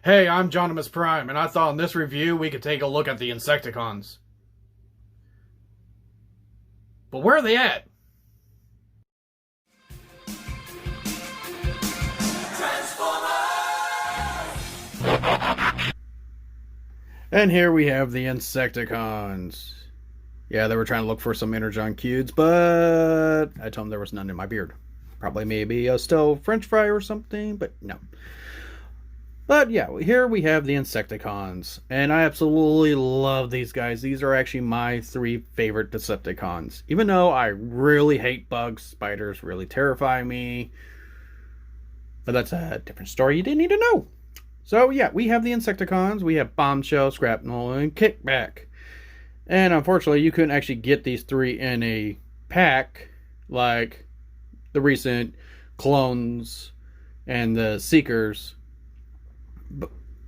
Hey, I'm Jonimus Prime, and I thought in this review we could take a look at the Insecticons. But where are they at? And here we have the Insecticons. Yeah, they were trying to look for some Energon cubes, but I told them there was none in my beard. Probably maybe a still French fry or something, but no. But yeah, here we have the Insecticons, and I absolutely love these guys. These are actually my three favorite Decepticons. Even though I really hate bugs, spiders really terrify me. But that's a different story you didn't need to know. So yeah, we have the Insecticons, we have Bombshell, Skrapnel, and Kickback. And unfortunately, you couldn't actually get these three in a pack like the recent clones and the Seekers.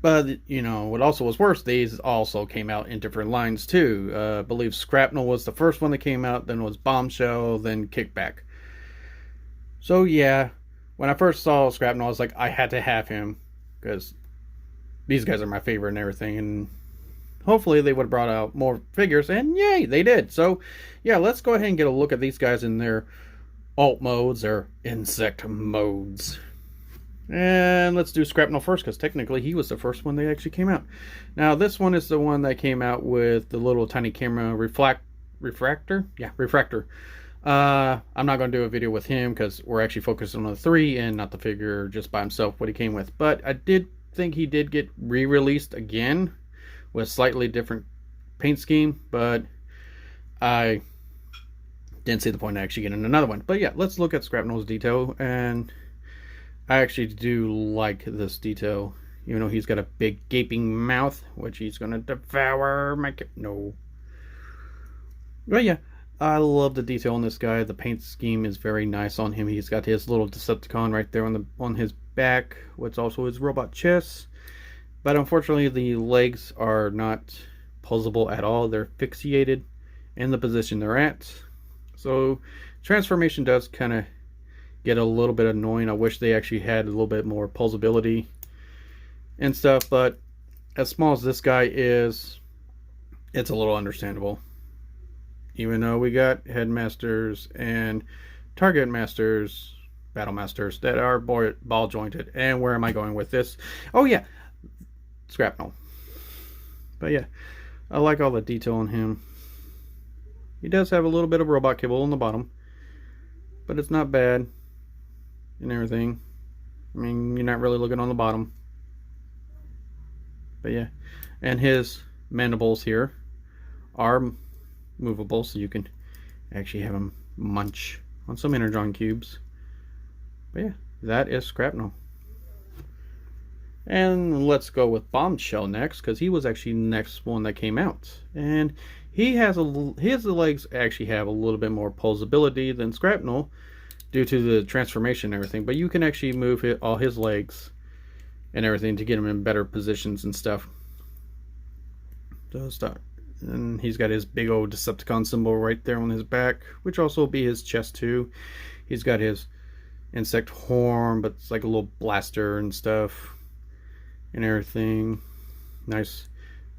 But you know, what also was worse, these also came out in different lines too. I believe Skrapnel was the first one that came out, then was Bombshell, then Kickback. So yeah, when I first saw Skrapnel, I was like, I had to have him because these guys are my favorite and everything, and hopefully they would have brought out more figures, and yay, they did. So yeah, let's go ahead and get a look at these guys in their alt modes or insect modes. And let's do Skrapnel first, because technically he was the first one that actually came out. Now this one is the one that came out with the little tiny camera refractor. Yeah, refractor. I'm not going to do a video with him because we're actually focused on the three and not the figure just by himself, what he came with. But I did think he did get re-released again with slightly different paint scheme, but I didn't see the point of actually getting another one. But yeah, let's look at Skrapnel's detail, and I actually do like this detail, even though he's got a big gaping mouth, which he's gonna devour my no. But yeah, I love the detail on this guy. The paint scheme is very nice on him. He's got his little Decepticon right there on his back, which also his robot chest. But unfortunately, the legs are not posable at all. They're fixated in the position they're at. So transformation does kind of get a little bit annoying. I wish they actually had a little bit more posability and stuff. But as small as this guy is, it's a little understandable. Even though we got headmasters and target masters, battle masters that are ball jointed. And where am I going with this? Oh yeah, Skrapnel. But yeah, I like all the detail on him. He does have a little bit of robot kibble on the bottom, but it's not bad and everything. I mean, you're not really looking on the bottom. But yeah, and his mandibles here are movable, so you can actually have him munch on some Energon cubes. But yeah, that is Skrapnel. And let's go with Bombshell next, because he was actually the next one that came out, and he has his legs actually have a little bit more posability than Skrapnel due to the transformation and everything. But you can actually move all his legs and everything to get him in better positions and stuff. So start. And he's got his big old Decepticon symbol right there on his back, which also will be his chest too. He's got his insect horn, but it's like a little blaster and stuff and everything. Nice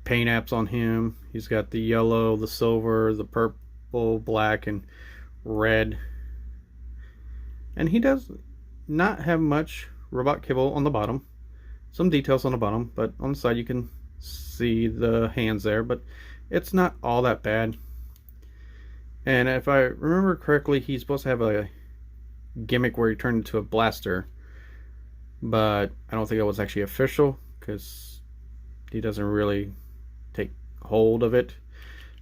paint apps on him. He's got the yellow, the silver, the purple, black, and red. And he does not have much robot kibble on the bottom. Some details on the bottom, but on the side you can see the hands there, but it's not all that bad. And if I remember correctly, he's supposed to have a gimmick where he turned into a blaster, but I don't think it was actually official because he doesn't really take hold of it.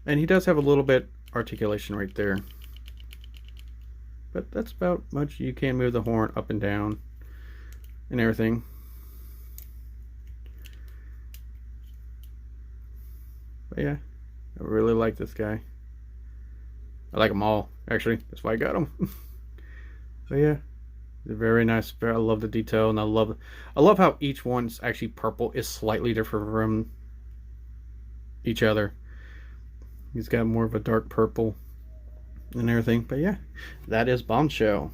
And he does have a little bit articulation right there, but that's about much. You can move the horn up and down and everything. But yeah, I really like this guy. I like them all, actually. That's why I got them. But yeah, they're very nice. I love the detail, and I love how each one's actually purple is slightly different from each other. He's got more of a dark purple and everything. But yeah, that is Bombshell.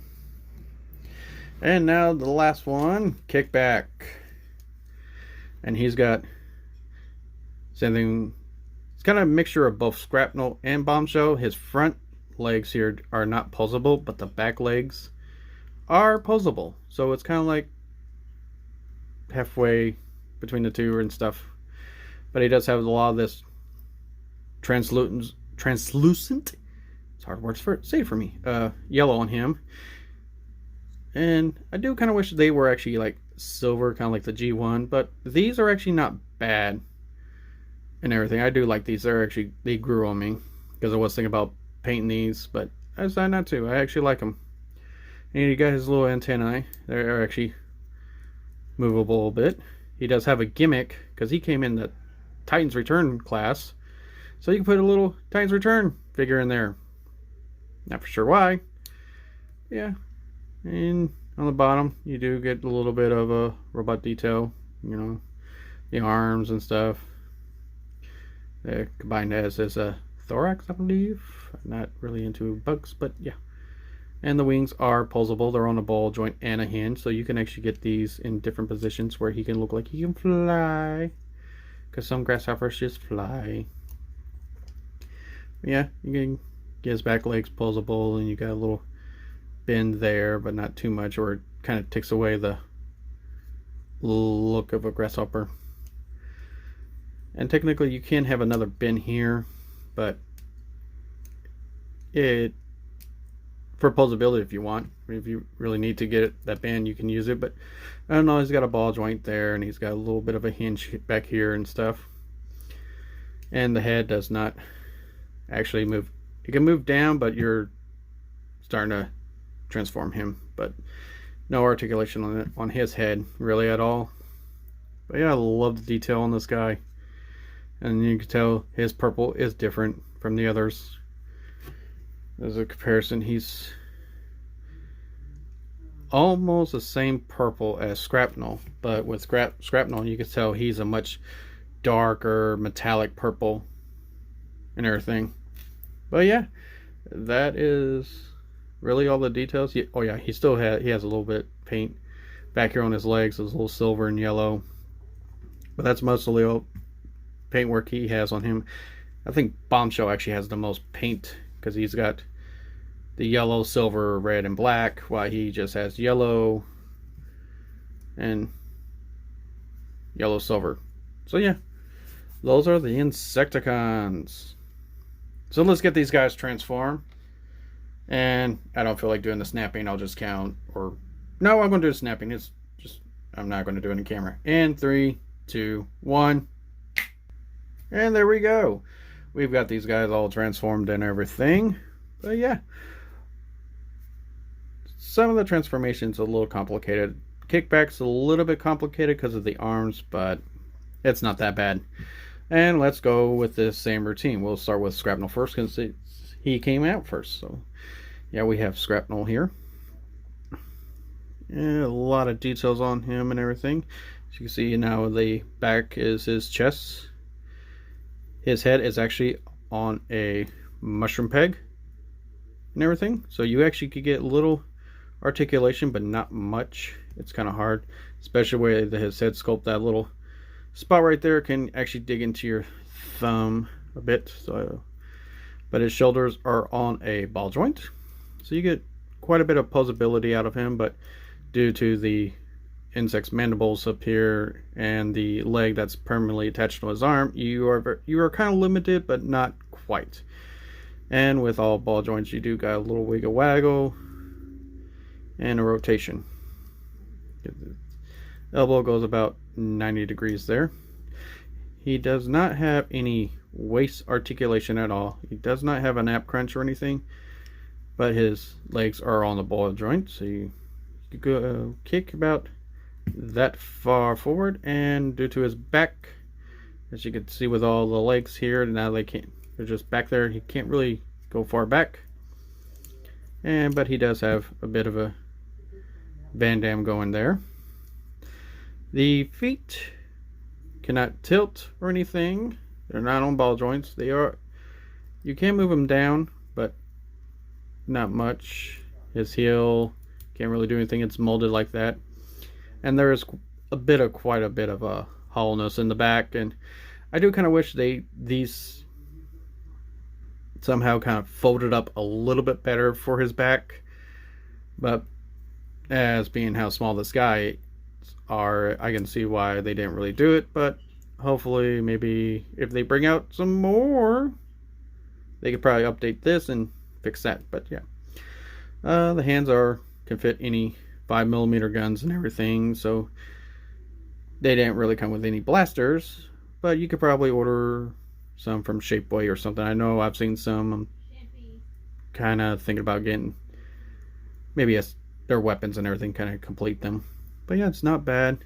And now the last one, Kickback. And he's got something. It's kind of a mixture of both Skrapnel and Bombshell. His front legs here are not posable, but the back legs are posable. So it's kind of like halfway between the two and stuff. But he does have a lot of this translucent. It's hard words for say for me. Yellow on him. And I do kind of wish they were actually like silver, kind of like the G1, but these are actually not bad and everything. I do like these. They grew on me because I was thinking about painting these, but I decided not to. I actually like them. And you got his little antennae. They're actually movable a bit. He does have a gimmick because he came in the Titans Return class, so you can put a little Titans Return figure in there. Not for sure why. Yeah. And on the bottom, you do get a little bit of a robot detail, you know, the arms and stuff. They're combined as a thorax, I believe. I'm not really into bugs, but yeah. And the wings are posable. They're on a ball joint and a hinge, so you can actually get these in different positions where he can look like he can fly. Because some grasshoppers just fly. Yeah, you can get his back legs posable, and you got a little bend there, but not too much, or it kind of takes away the look of a grasshopper. And technically you can have another bend here, but it for posability, if you want, if you really need to get that bend, you can use it. But I don't know, he's got a ball joint there, and he's got a little bit of a hinge back here and stuff. And the head does not actually move. It can move down, but you're starting to transform him, but no articulation on it, on his head really at all. But yeah, I love the detail on this guy, and you can tell his purple is different from the others. As a comparison, he's almost the same purple as Skrapnel, but with Skrapnel you can tell he's a much darker metallic purple and everything. But yeah, that is really all the details. Oh yeah, he has a little bit paint back here on his legs. It's a little silver and yellow, but that's mostly all paint work he has on him. I think Bombshell actually has the most paint because he's got the yellow, silver, red, and black, while he just has yellow and yellow, silver. So yeah, those are the Insecticons. So let's get these guys transformed. And I don't feel like doing the snapping. I'll just count. Or no, I'm going to do the snapping. It's just, I'm not going to do it in camera. And 3, 2, 1. And there we go. We've got these guys all transformed and everything. But yeah, some of the transformations are a little complicated. Kickback's a little bit complicated because of the arms, but it's not that bad. And let's go with the same routine. We'll start with Skrapnel first because he came out first. So yeah, we have Skrapnel here. And a lot of details on him and everything. As you can see now, the back is his chest. His head is actually on a mushroom peg and everything. So you actually could get a little articulation, but not much. It's kind of hard, especially where his head sculpt. That little spot right there can actually dig into your thumb a bit. So, but his shoulders are on a ball joint, so you get quite a bit of posability out of him. But due to the insect's mandibles up here and the leg that's permanently attached to his arm, you are kind of limited, but not quite. And with all ball joints, you do got a little wiggle waggle and a rotation. The elbow goes about 90 degrees there. He does not have any waist articulation at all. He does not have an ab crunch or anything, but his legs are on the ball joint, so you go kick about that far forward. And due to his back, as you can see with all the legs here, now they're just back there. He can't really go far back, but he does have a bit of a Van Damme going there. The feet cannot tilt or anything. They're not on ball joints. You can move them down, but not much. His heel can't really do anything. It's molded like that. And there is quite a bit of a hollowness in the back, and I do kind of wish these somehow kind of folded up a little bit better for his back, but as being how small this guy are, I can see why they didn't really do it. But hopefully, maybe if they bring out some more, they could probably update this and fix that. But yeah, the hands can fit any 5mm guns and everything, so they didn't really come with any blasters, but you could probably order some from Shapeways or something. I know I've seen some. I'm kind of thinking about getting maybe their weapons and everything, kind of complete them. But yeah, it's not bad.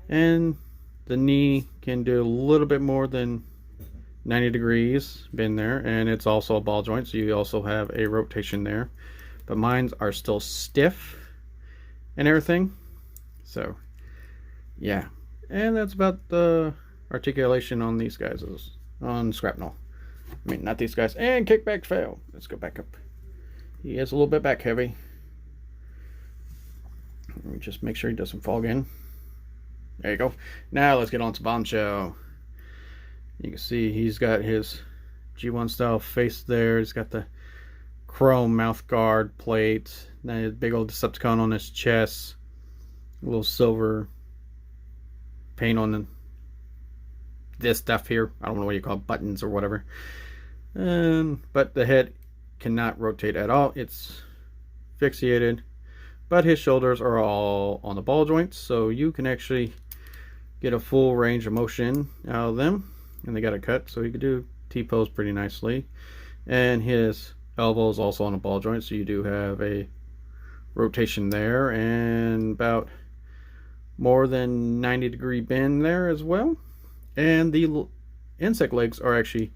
And the knee can do a little bit more than 90 degrees bend there, and it's also a ball joint, so you also have a rotation there. But mine are still stiff and everything. So yeah, and that's about the articulation on these guys, on Skrapnel. I mean, not these guys. And Kickback fail. Let's go back up. He is a little bit back heavy. Let me just make sure he doesn't fall again. There you go. Now let's get on to Bombshell. You can see he's got his G1 style face there. He's got the chrome mouth guard plate. Now his big old Decepticon on his chest. A little silver paint on this stuff here. I don't know what you call it, buttons or whatever. But the head cannot rotate at all. It's fixated. But his shoulders are all on the ball joints, so you can actually get a full range of motion out of them. And they got a cut, so you can do T-pose pretty nicely. And his elbow is also on a ball joint, so you do have a rotation there, and about more than 90-degree bend there as well. And the insect legs are actually,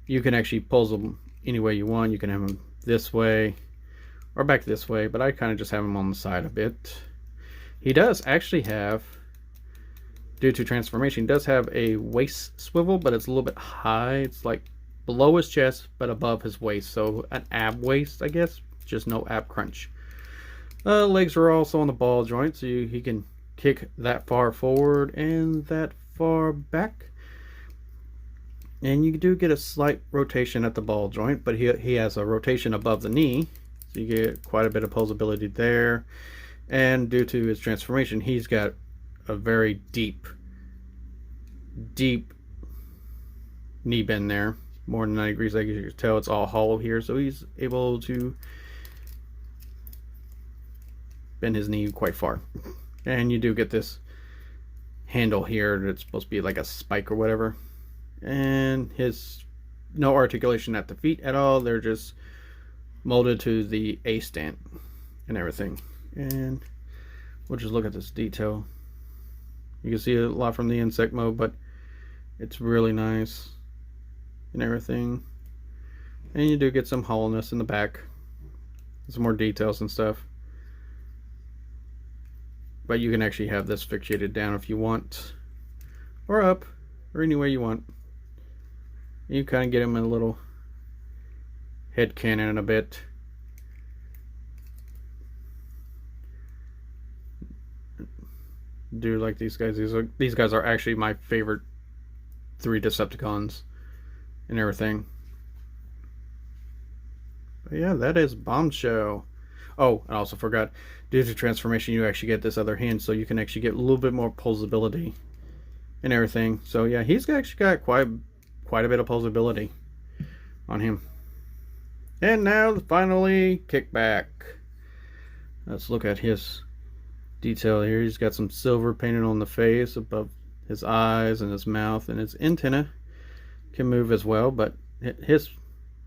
you can actually pose them any way you want. You can have them this way or back this way, but I kind of just have him on the side a bit. He does actually have, due to transformation, does have a waist swivel, but it's a little bit high. It's like below his chest, but above his waist. So an ab waist, I guess, just no ab crunch. Legs are also on the ball joint, so he can kick that far forward and that far back. And you do get a slight rotation at the ball joint, but he has a rotation above the knee. So you get quite a bit of posability there. And due to his transformation, he's got a very deep knee bend there. More than 90 degrees, like you can tell, it's all hollow here. So he's able to bend his knee quite far. And you do get this handle here that's supposed to be like a spike or whatever. And his no articulation at the feet at all. They're just molded to the A stand and everything. And we'll just look at this detail. You can see a lot from the insect mode, but it's really nice and everything. And you do get some hollowness in the back, some more details and stuff. But you can actually have this fixated down if you want, or up, or any way you want. You kind of get him in a little head cannon a bit. Do like these guys. These guys are actually my favorite 3 Decepticons and everything. But yeah, that is Bombshell. Oh, I also forgot, due to transformation, you actually get this other hand, so you can actually get a little bit more posability and everything. So yeah, he's actually got quite a bit of posability on him. And now finally, Kickback. Let's look at his detail here. He's got some silver painted on the face, above his eyes and his mouth, and his antenna can move as well. But his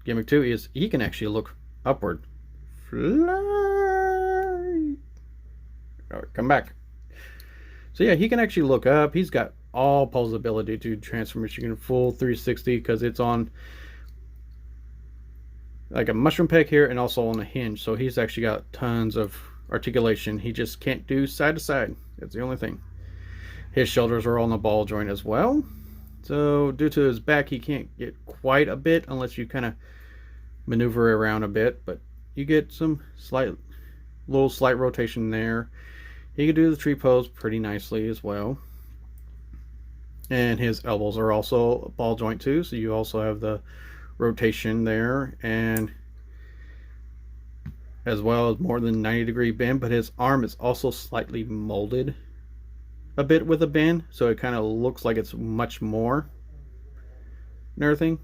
gimmick too is he can actually look upward. Fly. Oh, come back. So yeah, he can actually look up. He's got all posability to transformation. You can full 360 because it's on like a mushroom peg here and also on a hinge. So he's actually got tons of articulation. He just can't do side to side. That's the only thing. His shoulders are on the ball joint as well. So due to his back, he can't get quite a bit unless you kind of maneuver around a bit. But you get some slight rotation there. He can do the tree pose pretty nicely as well. And his elbows are also ball joint too, so you also have the rotation there, and as well as more than 90-degree bend. But his arm is also slightly molded a bit with a bend, so it kind of looks like it's much more and everything,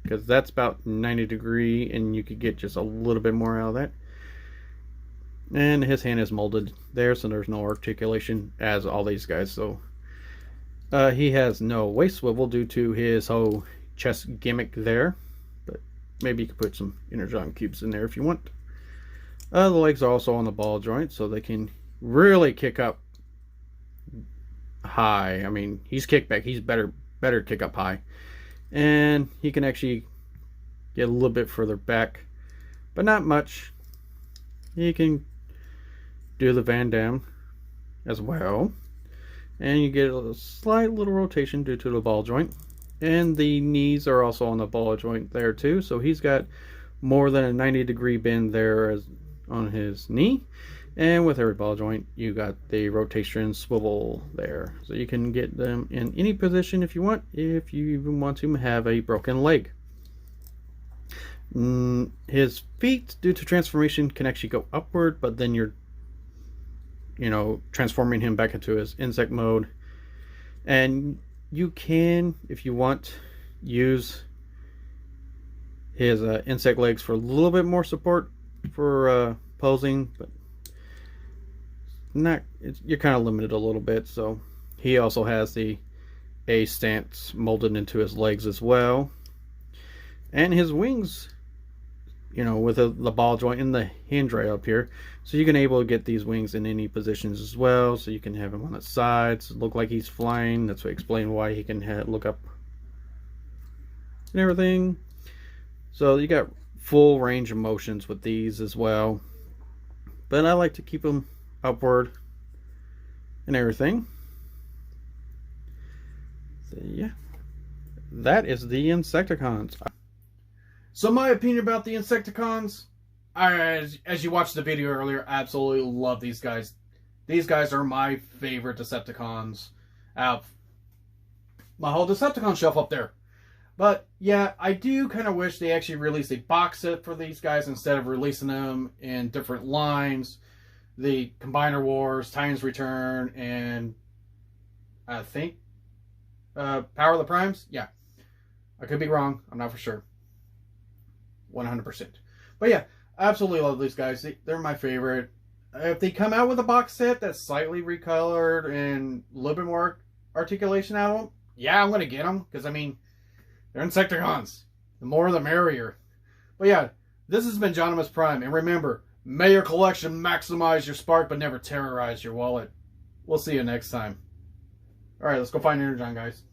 because that's about 90-degree and you could get just a little bit more out of that. And his hand is molded there, so there's no articulation as all these guys. So he has no waist swivel due to his whole chest gimmick there, but maybe you could put some energon cubes in there if you want. The legs are also on the ball joint, so they can really kick up high. I mean, he's kickback. He's better kick up high, and he can actually get a little bit further back, but not much. He can do the Van Damme as well, and you get a slight little rotation due to the ball joint, and the knees are also on the ball joint there too, so he's got more than a 90-degree bend there as on his knee. And with every ball joint you got the rotation swivel there, so you can get them in any position if you want, if you even want to have a broken leg. His feet, due to transformation, can actually go upward, but then you're transforming him back into his insect mode. And you can, if you want, use his insect legs for a little bit more support for posing, but you're kind of limited a little bit. So he also has the A stance molded into his legs as well, and his wings, with the ball joint and the hinge right up here, so you can able to get these wings in any positions as well. So you can have him on the sides, look like he's flying. That's what explain why he can look up and everything. So you got full range of motions with these as well, but I like to keep them upward and everything. So yeah, that is the Insecticons. So my opinion about the Insecticons, as you watched the video earlier, I absolutely love these guys. These guys are my favorite Decepticons out of my whole Decepticon shelf up there. But yeah, I do kind of wish they actually released a box set for these guys instead of releasing them in different lines. The Combiner Wars, Titans Return, and I think Power of the Primes. Yeah, I could be wrong. I'm not for sure. 100%. But yeah, absolutely love these guys. They're my favorite. If they come out with a box set that's slightly recolored and a little bit more articulation out of them, yeah, I'm going to get them. Because, I mean, they're Insecticons. The more the merrier. But yeah, this has been Jonimus Prime. And remember, may your collection maximize your spark, but never terrorize your wallet. We'll see you next time. Alright, let's go find Energon, guys.